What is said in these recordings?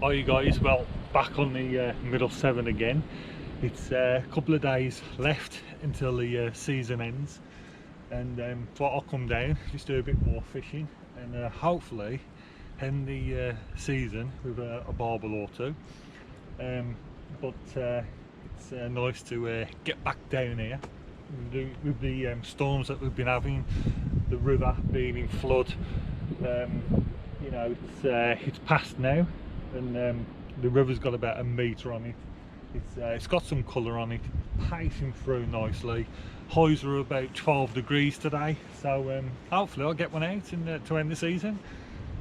Hi you guys, well back on the middle Severn again. It's a couple of days left until the season ends, and thought I'll come down, just do a bit more fishing and hopefully end the season with a barbel or two. But it's nice to get back down here with the storms that we've been having, the river being in flood. You know, it's past now, and the river's got about a metre on it. It's got some colour on it, pacing through nicely. Highs are about 12 degrees today, so hopefully I'll get one out in, to end the season.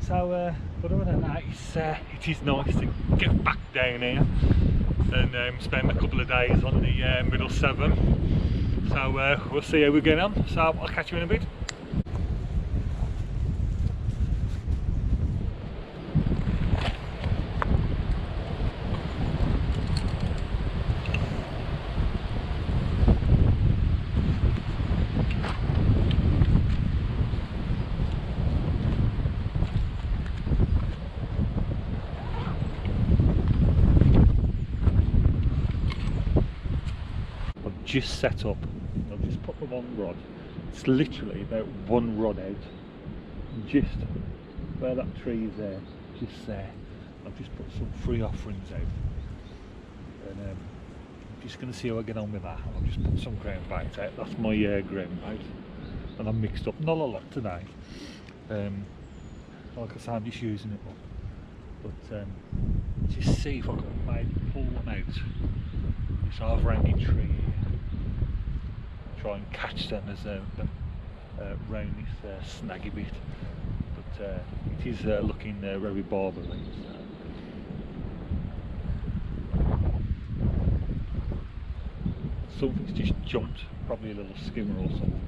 So but other than that, it is nice to get back down here and spend a couple of days on the middle Severn. So we'll see how we get on, so I'll catch you in a bit. Just set up, I've just put the one rod, it's literally about one rod out, just where that tree is there, just there. I've just put some free offerings out, and I'm just going to see how I get on with that. I've just put some ground bait out, that's my ground bait, and I mixed up, not a lot today, like I said, I'm just using it up, but just see if I can maybe pull one out, this overhanging tree here. Try and catch them as round this snaggy bit, but it is looking very barbely. Something's just jumped, probably a little skimmer or something.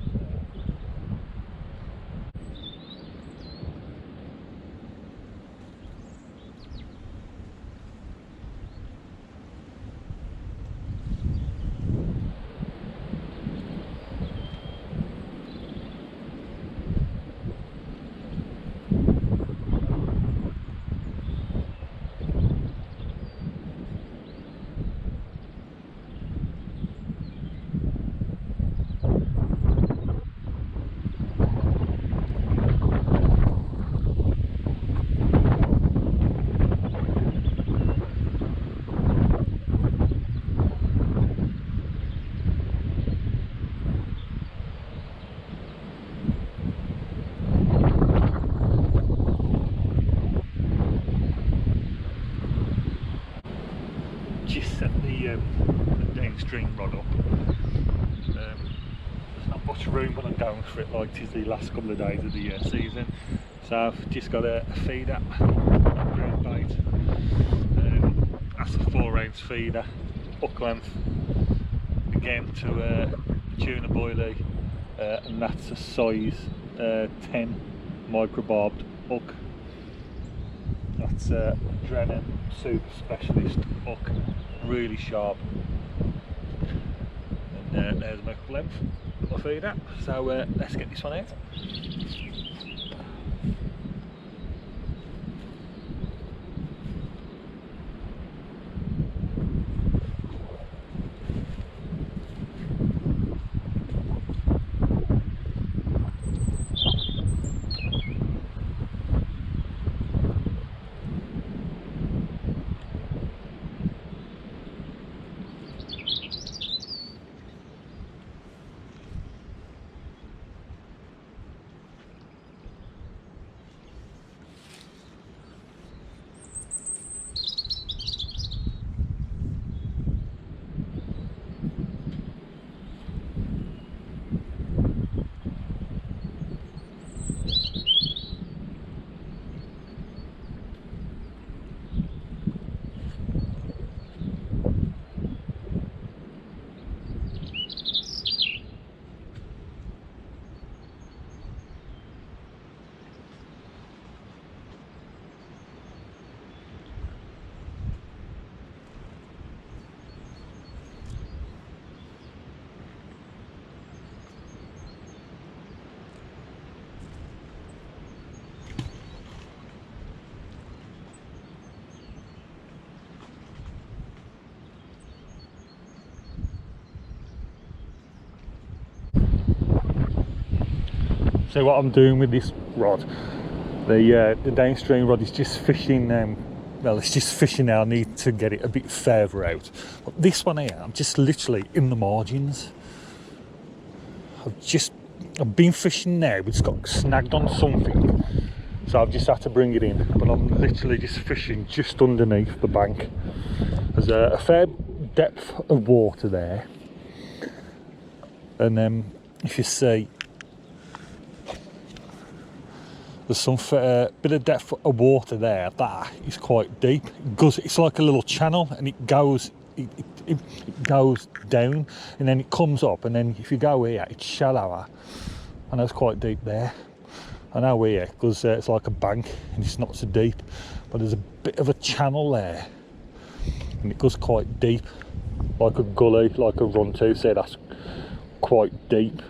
Just set the downstream rod up. There's not much room when I'm going for it, like it is the last couple of days of the season. So I've just got a feeder, ground bait. That's a 4-ounce feeder, hook length, again to tuna boilie, and that's a size 10 micro barbed hook. That's a Drennan Super Specialist hook, really sharp. And there's my hook length, my feeder. So let's get this one out. So what I'm doing with this rod, the downstream rod is just fishing, well, it's just fishing now. I need to get it a bit further out. But this one here, I'm just literally in the margins. I've been fishing now, but it's got snagged on something. So I've just had to bring it in. But I'm literally just fishing just underneath the bank. There's a fair depth of water there. And if you see, there's some bit of depth of water there. That is quite deep. It's like a little channel, and it goes down, and then it comes up, and then if you go here, it's shallower. I know it's quite deep there. I know here because it's like a bank, and it's not so deep. But there's a bit of a channel there, and it goes quite deep, like a gully, like a run to. So that's quite deep.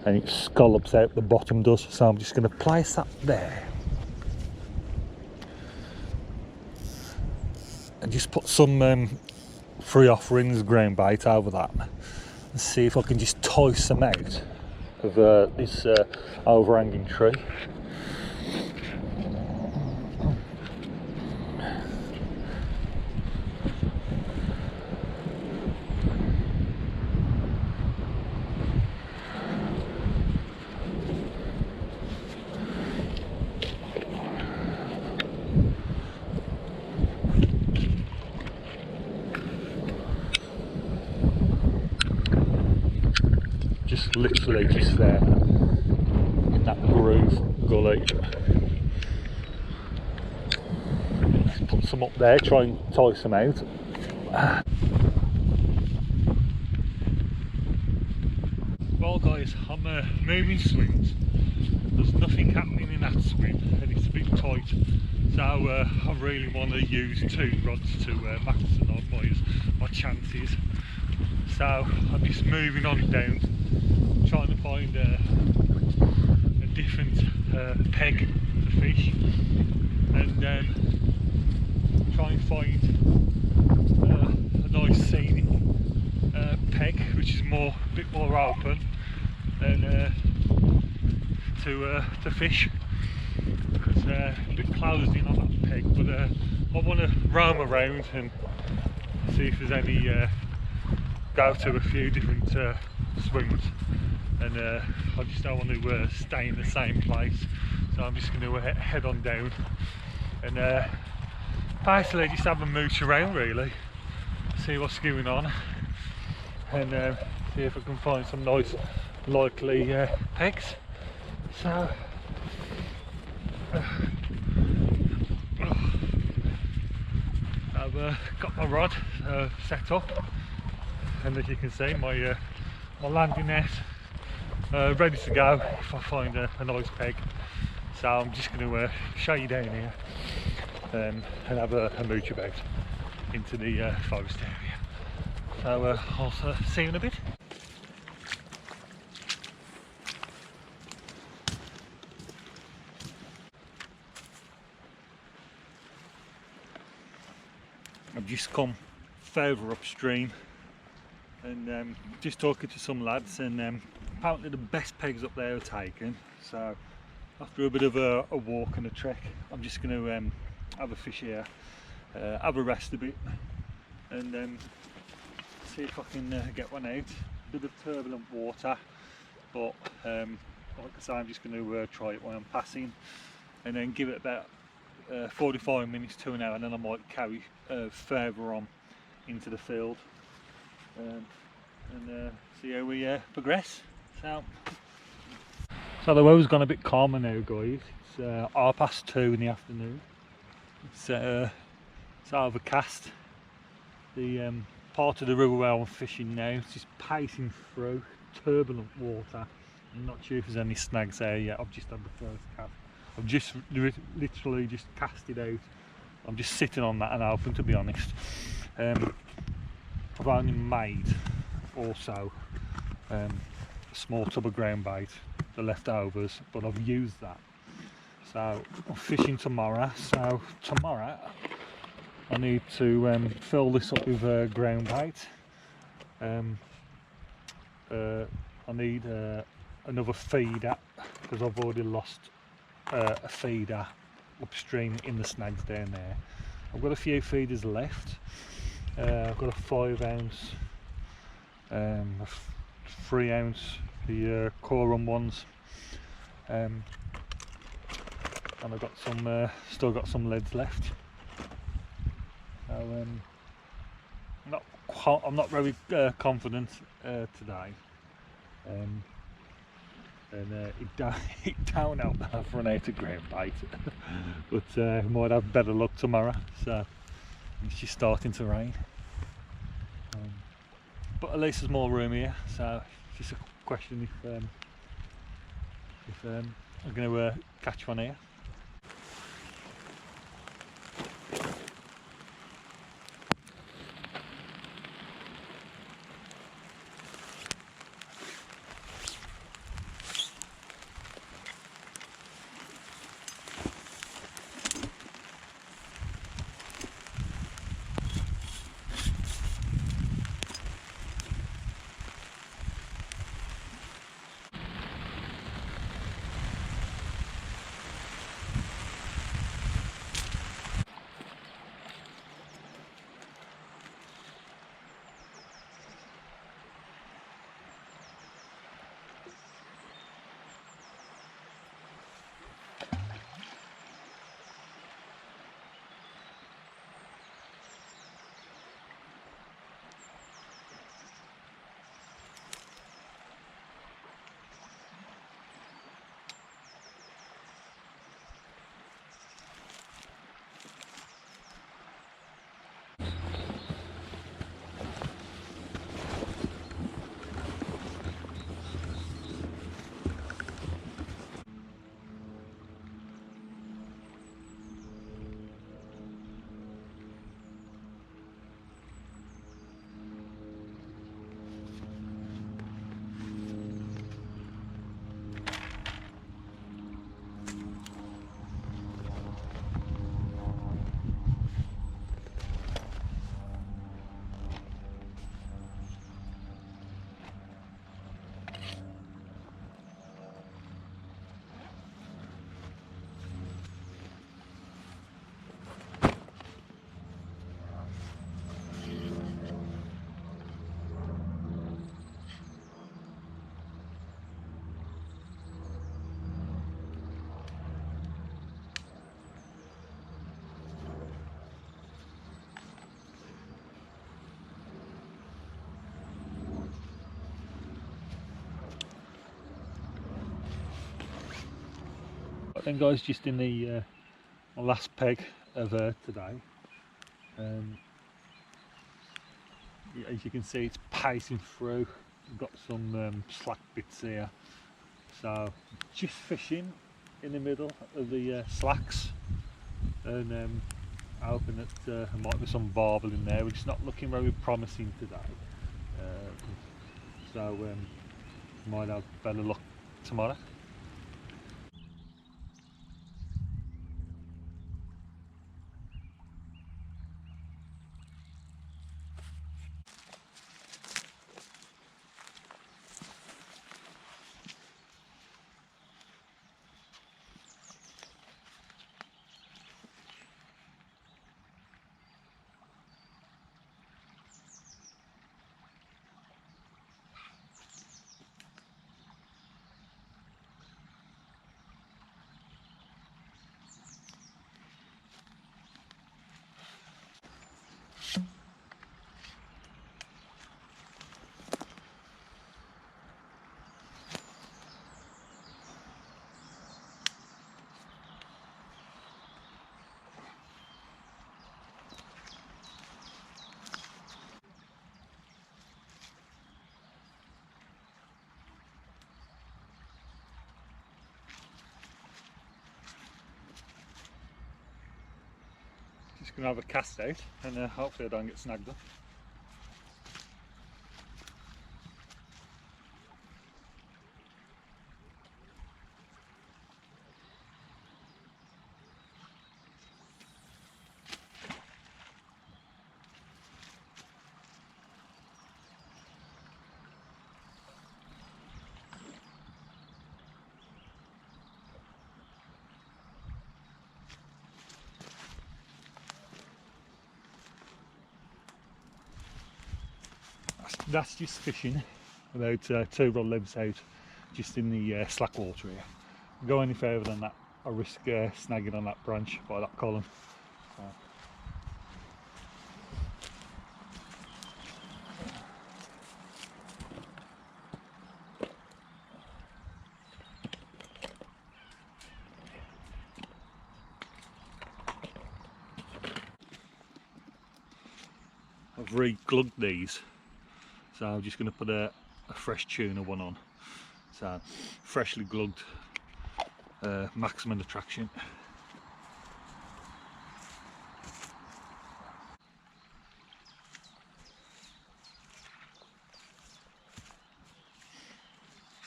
And it scallops out the bottom does, so I'm just going to place that there and just put some free offerings ground bait over that and see if I can just toss them out of this overhanging tree. Literally just there in that groove gully. Let's put some up there, try and tie some out. Well guys, I'm moving swims. There's nothing happening in that swim and it's a bit tight, so I really want to use 2 rods to maximise my chances. So I'm just moving on down, trying to find a different peg to fish, and try and find a nice scenic peg which is a bit more open and to fish. It's a bit closed in on that peg, but I want to roam around and see if there's any go to a few different swims, and I just don't want to stay in the same place, so I'm just going to head on down and basically just have a mooch around, really see what's going on, and see if I can find some nice likely pegs. So I've got my rod set up, and as you can see, my landing net ready to go if I find a nice peg. So I'm just going to show you down here and have a mooch about into the forest area. So I'll see you in a bit. I've just come further upstream and just talking to some lads, and apparently the best pegs up there are taken. So after a bit of a walk and a trek, I'm just going to have a fish here, have a rest a bit, and see if I can get one out. A bit of turbulent water, but like I say, I'm just going to try it while I'm passing, and then give it about 45 minutes to an hour, and then I might carry further on into the field and see how we progress. So the weather's gone a bit calmer now, guys. It's 2:30 in the afternoon. It's overcast. The part of the river where I'm fishing now, it's just pacing through turbulent water. I'm not sure if there's any snags there yet. I've just had the first cast. I've just literally just cast it out. I'm just sitting on that and open, to be honest. I've only made also a small tub of ground bait, the leftovers, but I've used that. So I'm fishing tomorrow. So tomorrow I need to fill this up with ground bait. I need another feeder because I've already lost a feeder upstream in the snags down there. I've got a few feeders left. I've got a 5 ounce, a 3 ounce, the Corum ones, and I've got some, still got some leads left. So I'm not very confident today, and it don't help that I've run out of ground bait. But might have better luck tomorrow. So it's just starting to rain, but at least there's more room here. So it's just a question if I'm going to catch one here. But then guys, just in the my last peg of today, as you can see, it's pacing through. We've got some slack bits here, so just fishing in the middle of the slacks, and hoping that there might be some barbel in there, which is not looking very promising today, so might have better luck tomorrow. Just going to have a cast out, and hopefully I don't get snagged up. that's just fishing about 2 rod lengths out, just in the slack water here. Go any further than that, I risk snagging on that branch by that column. So. I've re-glugged these, so I'm just going to put a fresh tuna one on. So freshly glugged, maximum attraction.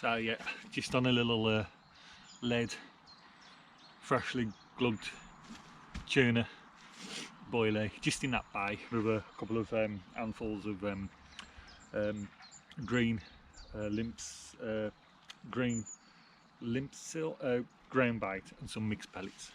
So yeah, just on a little lead, freshly glugged tuna boilie, just in that bay with a couple of handfuls of green green limpsil, ground bait, and some mixed pellets.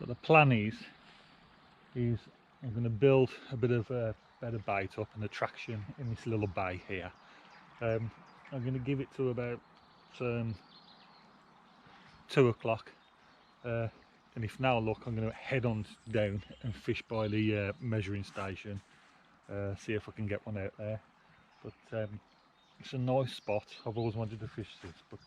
So the plan is I'm going to build a bit of a better bait up and attraction in this little bay here. I'm going to give it to about 2 o'clock, and if now look, I'm going to head on down and fish by the measuring station, see if I can get one out there. But it's a nice spot. I've always wanted to fish this, but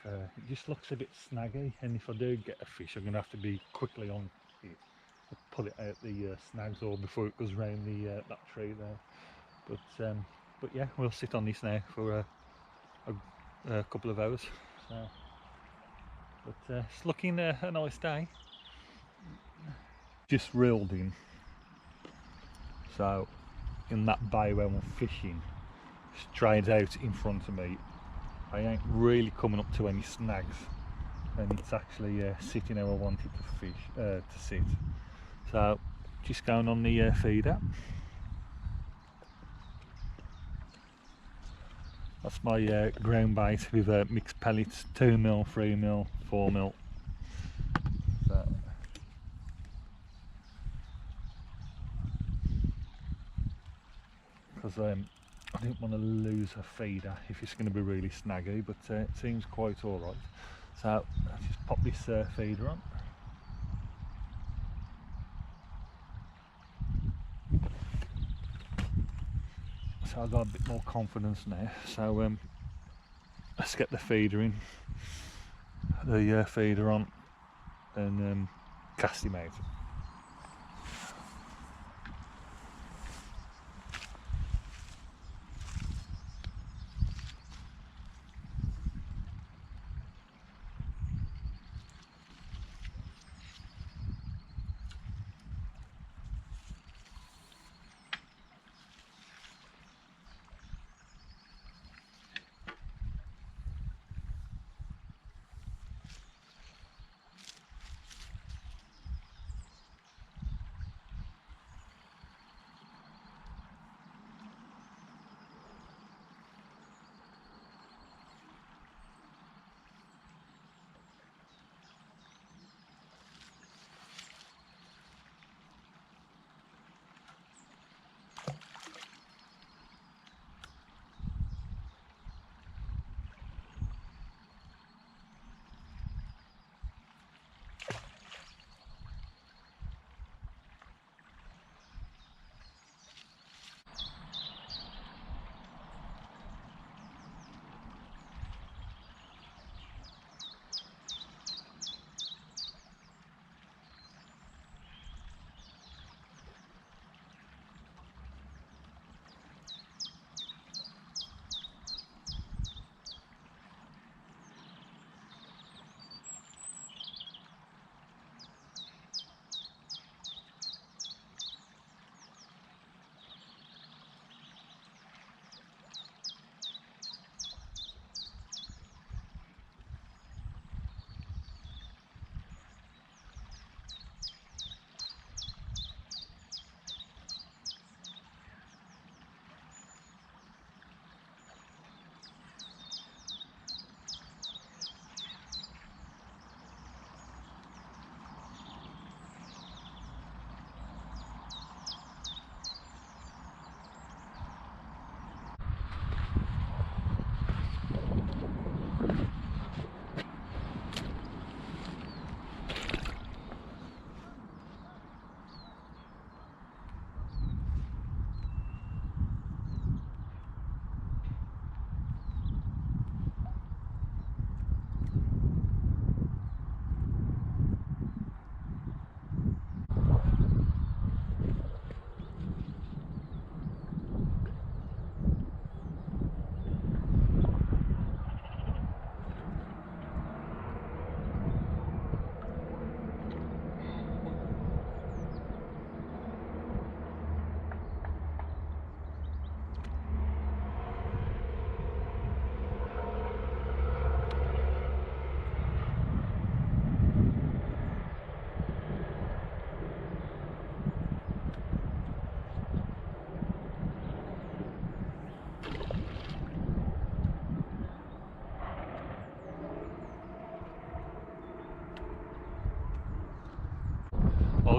it just looks a bit snaggy, and if I do get a fish, I'm going to have to be quickly on it to pull it out the snags, or before it goes round the that tree there. But yeah, we'll sit on this now for a couple of hours. So, but it's looking a nice day. Just reeled in, so in that bay where I'm fishing, straight out in front of me, I ain't really coming up to any snags, and it's actually sitting how I wanted to fish, to sit. So just going on the feeder. That's my ground bait with mixed pellets, 2mm, 3mm, 4mm. So, because I didn't want to lose a feeder if it's going to be really snaggy, but it seems quite alright. So I'll just pop this feeder on. So I've got a bit more confidence now. So let's get the feeder in, the feeder on, and cast him out.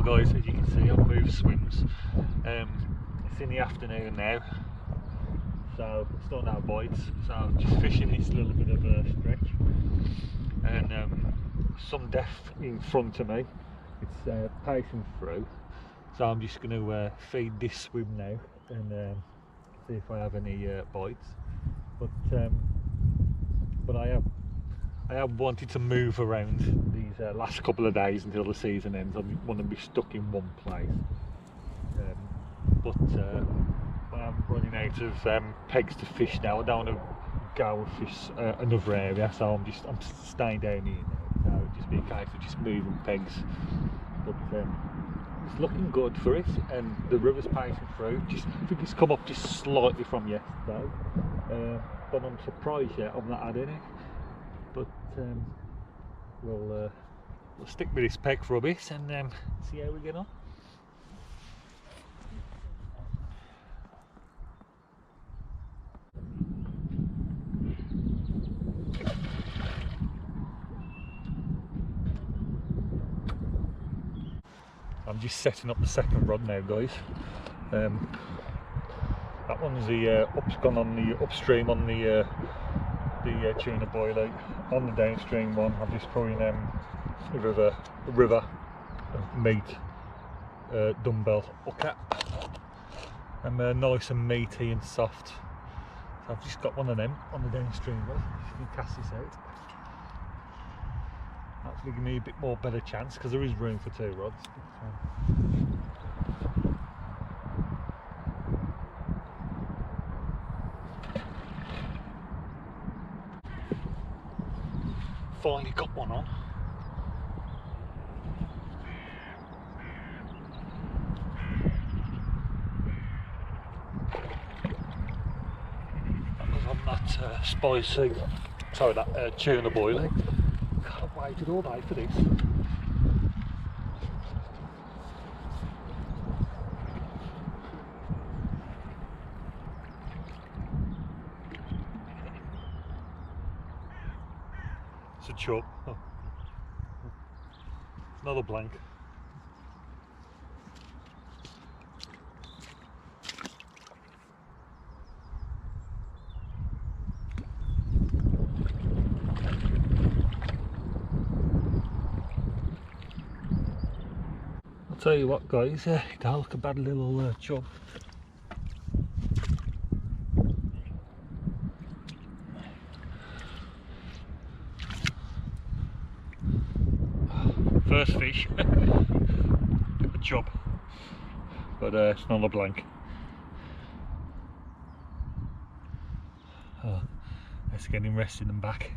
Well guys, as you can see I've moved swims. It's in the afternoon now, so still no bites, so I'm just fishing this little bit of a stretch, and some depth in front of me. It's pacing through, so I'm just going to feed this swim now and see if I have any bites. But I have wanted to move around these last couple of days until the season ends. I want to be stuck in one place, but I'm running out of pegs to fish now. I don't want to go and fish another area, so I'm staying down here now. So it'll just be a case of just moving pegs. But it's looking good for it, and the river's pacing through. I think it's come up just slightly from yesterday, but I'm surprised yet I've not had any. But we'll stick with this peg for a bit and see how we get on. I'm just setting up the second rod now, guys. That one's gone on the upstream on the tuna boiler. On the downstream one, I'm just throwing a river of meat dumbbell hooker. And nice and meaty and soft. So I've just got one of them on the downstream one. Just going to cast this out. That's going to give me a bit more better chance because there is room for two rods. Finally got one on. That was on that spicy, sorry, that tuna boiler. I've waited all day for this. It's a chub. Oh. Another blank. I'll tell you what, guys, it don't look a bad little chub. First fish, a chub, but it's not a blank. Oh, let's get him rested and back.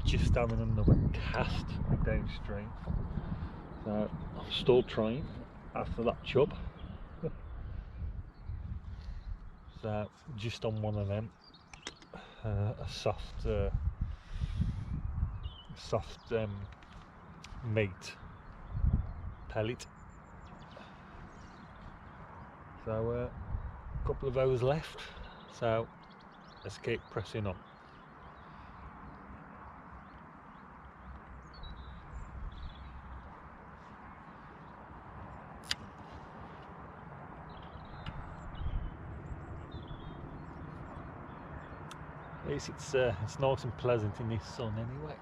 Just having another cast downstream, so I'm still trying after that chub. So just on one of them, a soft meat pellet. So a couple of hours left, so let's keep pressing on. At least it's nice and pleasant in this sun anyway.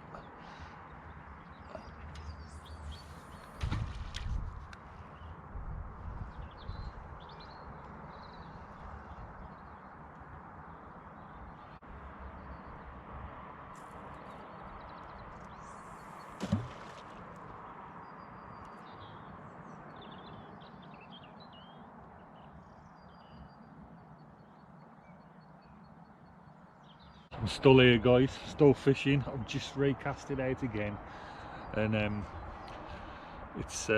I'm still here, guys, still fishing. I've just recast it out again, and I'm just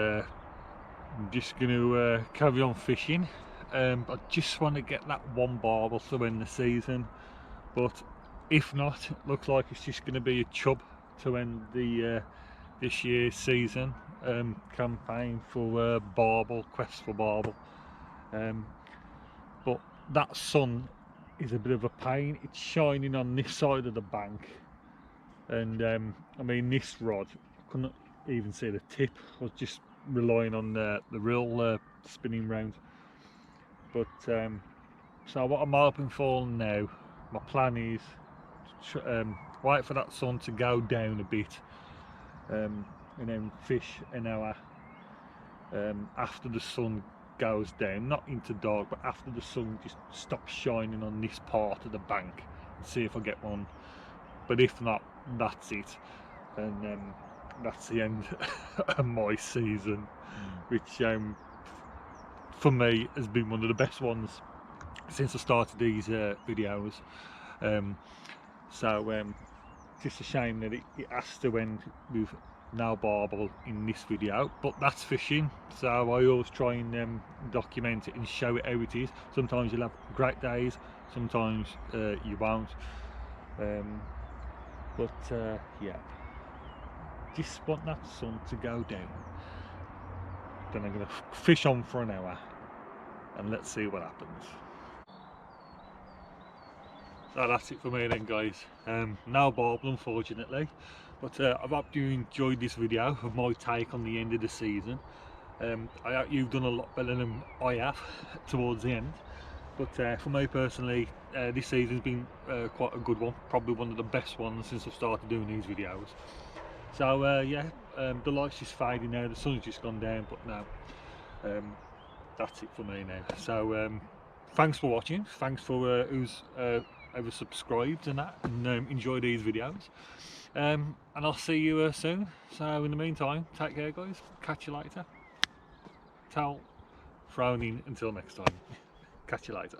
going to carry on fishing I just want to get that one barbel to end the season, but if not, it looks like it's just going to be a chub to end the this year's season campaign for barbel, quest for barbel. But that sun is a bit of a pain. It's shining on this side of the bank, and I mean, this rod, I couldn't even see the tip. I was just relying on the reel spinning round. But so what I'm hoping for now, my plan is wait for that sun to go down a bit, and then fish an hour after the sun goes down, not into dark, but after the sun just stops shining on this part of the bank, and see if I get one. But if not, that's it, and that's the end of my season, which for me has been one of the best ones since I started these videos. Just a shame that it has to end with no barbel in this video, but that's fishing, so I always try and document it and show it how it is. Sometimes you'll have great days, sometimes you won't, yeah, just want that sun to go down, then I'm going to fish on for an hour and let's see what happens. So that's it for me then, guys. No barbel, unfortunately, but I hope you enjoyed this video of my take on the end of the season. I hope you've done a lot better than I have towards the end, but for me personally, this season's been quite a good one, probably one of the best ones since I've started doing these videos. So yeah, the light's just fading now, the sun's just gone down, but now that's it for me now. So thanks for watching, thanks for who's ever subscribed and that, and enjoy these videos, and I'll see you soon. So in the meantime, take care, guys, catch you later. Towel frowning until next time. Catch you later.